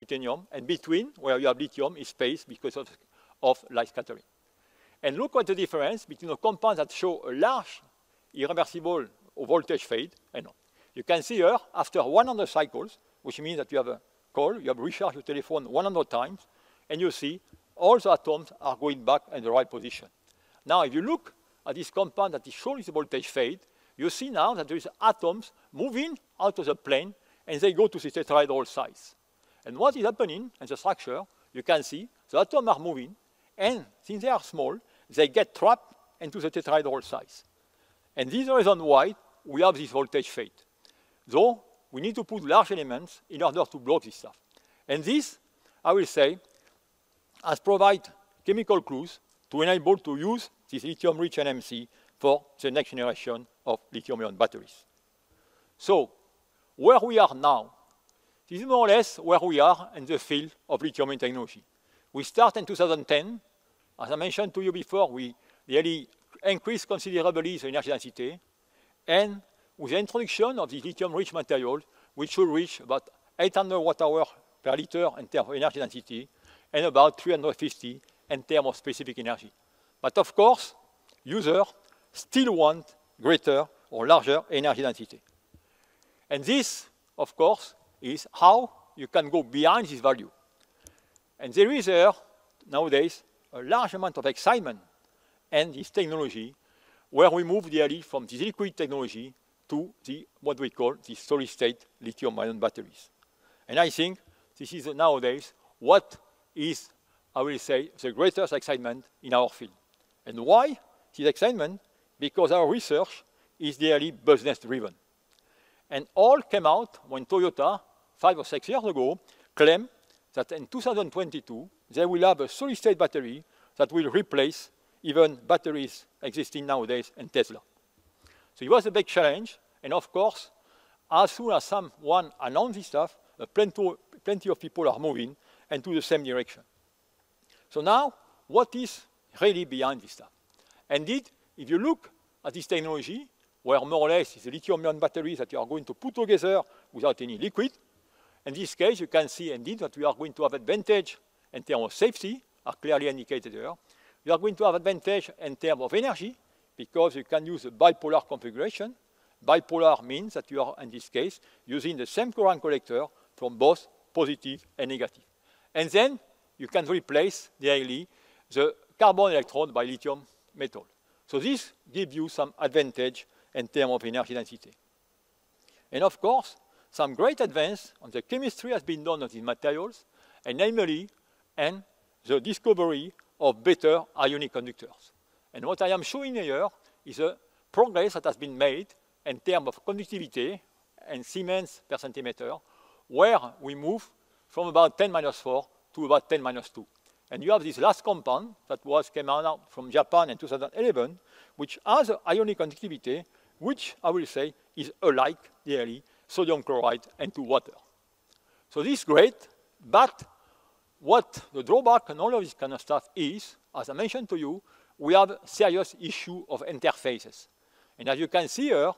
titanium, and between, where you have lithium, is space because of light scattering. And look at the difference between the compounds that show a large irreversible voltage fade and not. You can see here, after 100 cycles, which means that you have a call, you have recharged your telephone 100 times, and you see all the atoms are going back in the right position. Now, if you look at this compound that is showing the voltage fade, you see now that there is atoms moving out of the plane, and they go to the tetrahedral size. And what is happening in the structure, you can see the atoms are moving, and since they are small, they get trapped into the tetrahedral size. And this is the reason why we have this voltage fade. Though, we need to put large elements in order to block this stuff. And this, I will say, has provided chemical clues to enable to use this lithium-rich NMC for the next generation of lithium-ion batteries. So, where we are now, this is more or less where we are in the field of lithium-ion technology. We start in 2010. As I mentioned to you before, we really increased considerably the energy density. And with the introduction of these lithium-rich materials, we should reach about 800 watt-hours per liter in terms of energy density and about 350 in terms of specific energy. But of course, users still want greater or larger energy density. And this, of course, is how you can go behind this value. And there is nowadays a large amount of excitement in this technology where we move really from this liquid technology to what we call the solid-state lithium-ion batteries. And I think this is nowadays what is, I will say, the greatest excitement in our field. And why this excitement? Because our research is really business-driven. And all came out when Toyota, 5 or 6 years ago, claimed that in 2022, they will have a solid-state battery that will replace even batteries existing nowadays in Tesla. So it was a big challenge, and of course, as soon as someone announced this stuff, plenty of people are moving into the same direction. So now, what is really behind this stuff? Indeed, if you look at this technology, where more or less it's a lithium-ion batteries that you are going to put together without any liquid, in this case, you can see indeed that we are going to have advantage in terms of safety, are clearly indicated here. We are going to have advantage in terms of energy, because you can use a bipolar configuration. Bipolar means that you are, in this case, using the same current collector from both positive and negative. And then you can replace daily the carbon electrode by lithium metal. So this gives you some advantage in terms of energy density. And of course, some great advance on the chemistry has been done on these materials, and namely in the discovery of better ionic conductors. And what I am showing here is a progress that has been made in terms of conductivity and Siemens per centimeter, where we move from about 10-4 to about 10-2. And you have this last compound that came out from Japan in 2011, which has ionic conductivity, which I will say is alike nearly sodium chloride into water. So this is great, but what the drawback and all of this kind of stuff is, as I mentioned to you, we have a serious issue of interfaces. And as you can see here,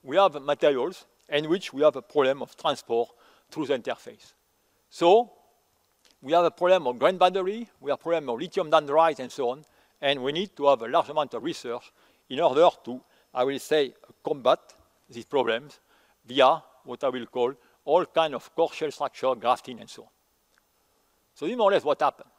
we have materials in which we have a problem of transport through the interface. So we have a problem of grain boundary, we have a problem of lithium dendrites and so on, and we need to have a large amount of research in order to, I will say, combat these problems via what I will call all kind of core shell structure, grafting, and so on. So this is more or less what happened.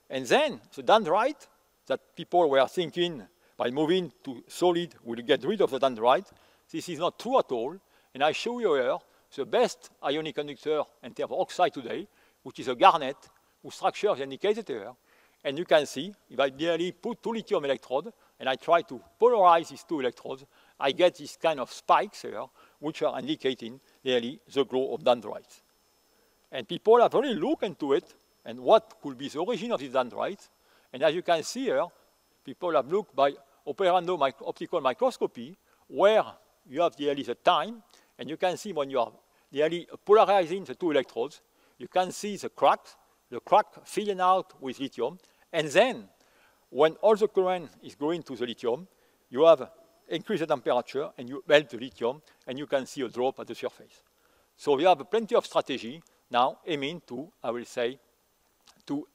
And then the dendrite that people were thinking by moving to solid will get rid of the dendrite. This is not true at all. And I show you here the best ionic conductor in terms of oxide today, which is a garnet, whose structure is indicated here. And you can see, if I merely put 2 lithium electrodes, and I try to polarize these 2 electrodes, I get these kind of spikes here, which are indicating really the growth of dendrites. And people have really looked into it, and what could be the origin of these dendrites. And as you can see here, people have looked by operando optical microscopy, where you have really the time, and you can see when you are really polarizing the 2 electrodes, you can see the crack filling out with lithium, and then when all the current is going to the lithium, you have increased the temperature, and you melt the lithium, and you can see a drop at the surface. So we have plenty of strategy now aiming to, I will say, to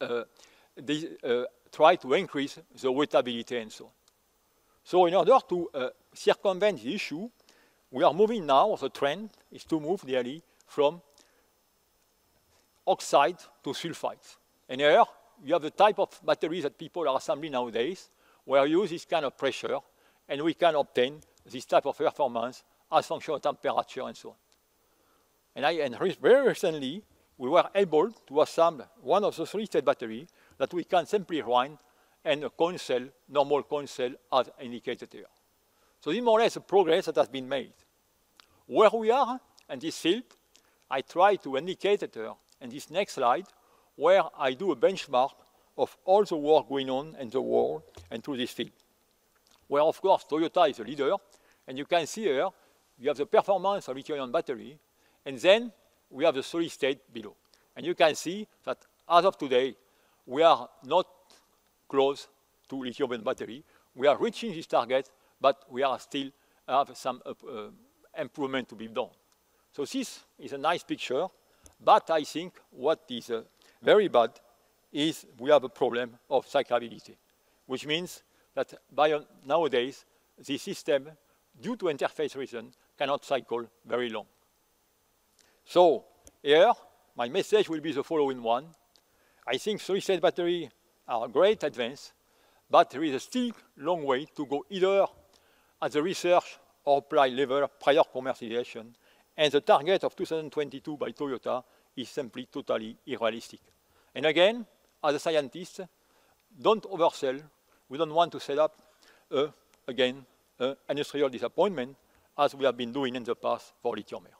try to increase the wettability and so on. So in order to circumvent the issue, we are moving now, the trend is to move nearly from oxide to sulfides. And here, you have the type of batteries that people are assembling nowadays, where you use this kind of pressure, and we can obtain this type of performance as function of temperature and so on. And very recently, we were able to assemble one of the solid-state batteries that we can simply run and a coin cell, normal coin cell, as indicated here. So this is more or less the progress that has been made. Where we are in this field, I try to indicate it here in this next slide, where I do a benchmark of all the work going on in the world and through this field. Where, of course, Toyota is the leader, and you can see here, you have the performance of lithium-ion battery, and then we have the solid state below. And you can see that as of today, we are not close to lithium-ion battery. We are reaching this target, but we are still have some improvement to be done. So this is a nice picture, but I think what is very bad is we have a problem of cyclability, which means that by nowadays, the system, due to interface reason, cannot cycle very long. So here, my message will be the following one. I think solid-state batteries are a great advance, but there is a still long way to go either at the research or applied level prior commercialization, and the target of 2022 by Toyota is simply totally unrealistic. And again, as a scientist, don't oversell. We don't want to set up, again, an industrial disappointment, as we have been doing in the past for lithium-ion.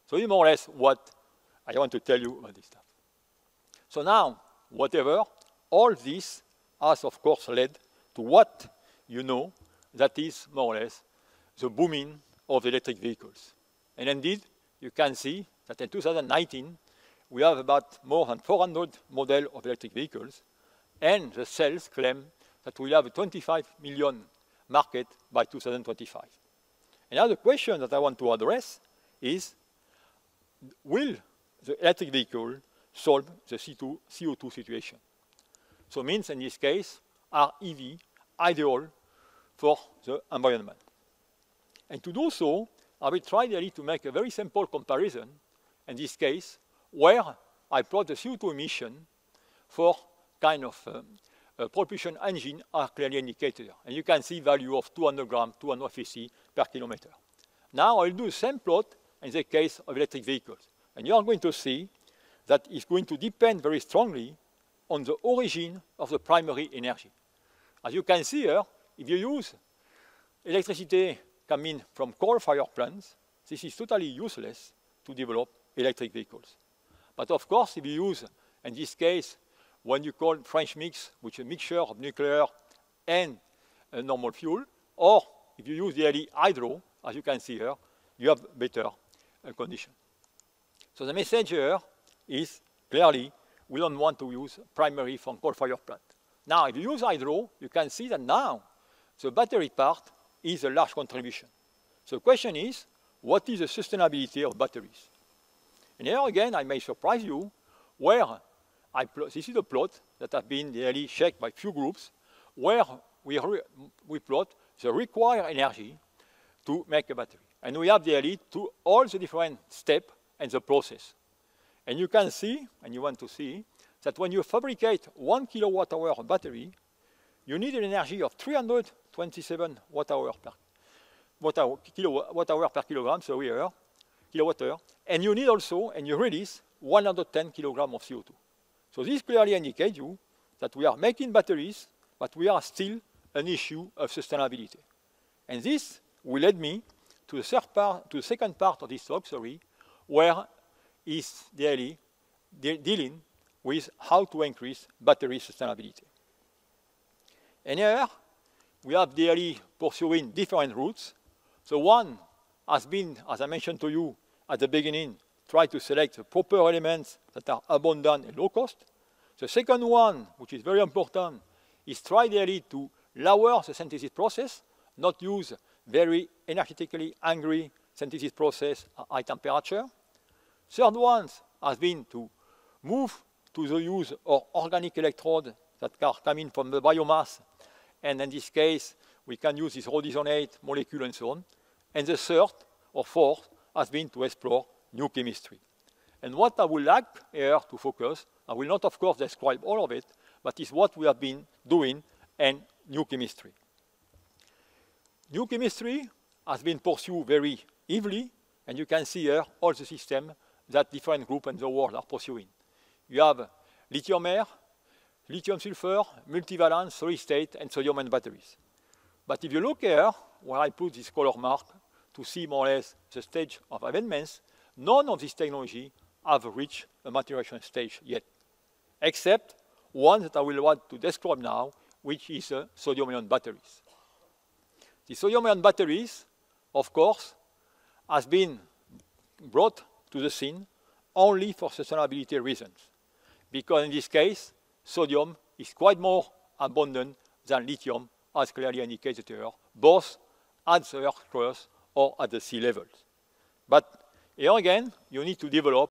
So this is more or less what I want to tell you about this stuff. So now, whatever, all this has, of course, led to what you know that is more or less the booming of electric vehicles. And indeed, you can see that in 2019, we have about more than 400 models of electric vehicles, and the sales claim that we'll have a 25 million market by 2025. And now the question that I want to address is, will the electric vehicle solve the CO2 situation? So it means in this case, are EV ideal for the environment? And to do so, I will try really to make a very simple comparison, in this case, where I plot the CO2 emission for kind of propulsion engine are clearly indicated. And you can see value of 200 grams, 250 per kilometer. Now I'll do the same plot in the case of electric vehicles. And you are going to see that it's going to depend very strongly on the origin of the primary energy. As you can see here, if you use electricity coming from coal-fired plants, this is totally useless to develop electric vehicles. But of course, if you use, in this case, what you call French mix, which is a mixture of nuclear and normal fuel, or if you use the hydro, as you can see here, you have better condition. So the message here is clearly we don't want to use primary from coal-fired plant. Now, if you use hydro, you can see that now the battery part is a large contribution. So the question is, what is the sustainability of batteries? And here again, I may surprise you, where this is a plot that has been really checked by few groups, where we plot the required energy to make a battery. And we have the to all the different steps in the process. And you can see, and you want to see, that when you fabricate 1 kilowatt-hour of battery, you need an energy of 327 watt-hour per kilogram, so here, kilowatt-hour, and you need also, and you release 110 kilograms of CO2. So this clearly indicates you that we are making batteries, but we are still an issue of sustainability. And this will lead me to the second part of this talk, where is dealing with how to increase battery sustainability. And here, we have daily pursuing different routes. So one has been, as I mentioned to you at the beginning, try to select the proper elements that are abundant and low cost. The second one, which is very important, is try daily to lower the synthesis process, not use very energetically angry synthesis process at high temperature. Third one has been to move to the use of organic electrodes that are coming from the biomass. And in this case, we can use this rhodizonate molecule and so on. And the third or fourth has been to explore new chemistry. And what I would like here to focus, I will not, of course, describe all of it, but is what we have been doing in new chemistry. New chemistry has been pursued very heavily, and you can see here all the systems that different groups in the world are pursuing. You have lithium air, lithium sulfur, multivalent, solid state, and sodium-ion batteries. But if you look here, where I put this color mark to see more or less the stage of advancements, none of these technologies have reached a maturation stage yet, except one that I will want to describe now, which is sodium-ion batteries. The sodium-ion batteries, of course, has been brought to the scene only for sustainability reasons, because in this case, sodium is quite more abundant than lithium, as clearly indicated here, both at the Earth crust or at the sea levels. But here again, you need to develop